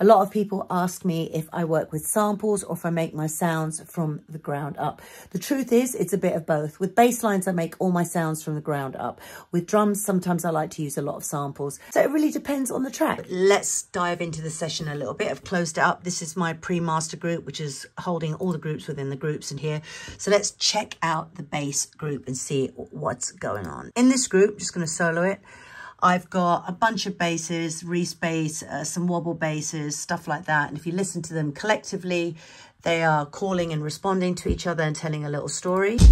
A lot of people ask me if I work with samples or if I make my sounds from the ground up. The truth is, it's a bit of both. With bass lines, I make all my sounds from the ground up. With drums, sometimes I like to use a lot of samples. So it really depends on the track. But let's dive into the session a little bit. I've closed it up. This is my pre-master group, which is holding all the groups within the groups in here. So let's check out the bass group and see what's going on. In this group, just going to solo it. I've got a bunch of basses, Reese bass, some wobble basses, stuff like that. And if you listen to them collectively, they are calling and responding to each other and telling a little story. And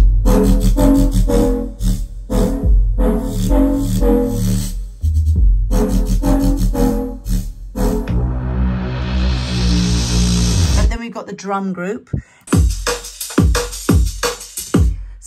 then we've got the drum group.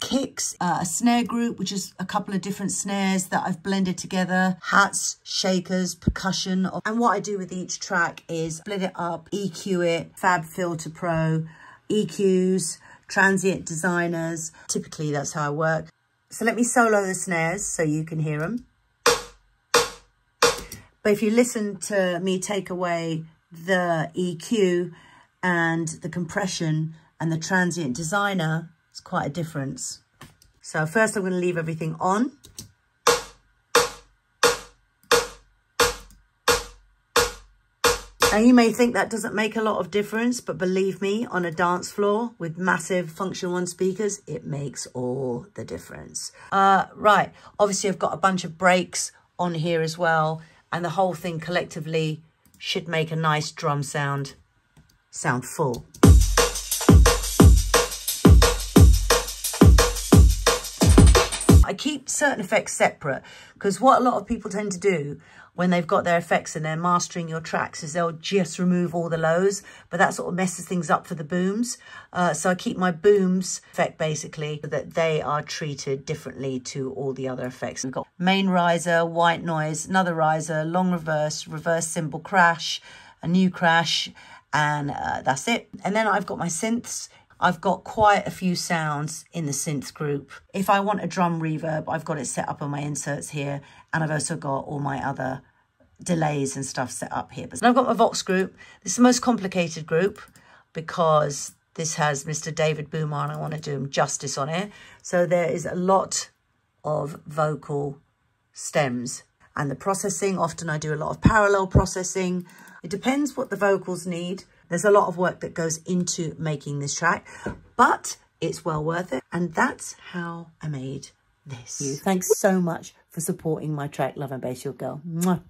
Kicks, a snare group, which is a couple of different snares that I've blended together, hats, shakers, percussion. And what I do with each track is split it up, EQ it, Fab Filter Pro, EQs, transient designers. Typically that's how I work. So let me solo the snares so you can hear them. But if you listen to me take away the EQ and the compression and the transient designer, it's quite a difference. So first I'm going to leave everything on. Now you may think that doesn't make a lot of difference, but believe me, on a dance floor with massive Function 1 speakers, it makes all the difference. Right, obviously I've got a bunch of breaks on here as well, and the whole thing collectively should make a nice drum sound full. I keep certain effects separate because what a lot of people tend to do when they've got their effects and they're mastering your tracks is they'll just remove all the lows, but that sort of messes things up for the booms. So I keep my booms effect basically so that they are treated differently to all the other effects. We've got main riser, white noise, another riser, long reverse, reverse cymbal crash, a new crash, and that's it. And then I've got my synths. I've got quite a few sounds in the synth group. If I want a drum reverb, I've got it set up on my inserts here. And I've also got all my other delays and stuff set up here. But I've got my Vox group. This is the most complicated group because this has Mr. David Boomer and I want to do him justice on it. So there is a lot of vocal stems. And the processing, often I do a lot of parallel processing. It depends what the vocals need. There's a lot of work that goes into making this track, but it's well worth it. And that's how I made this. Thanks so much for supporting my track, Love and Bass Your Girl. Mwah.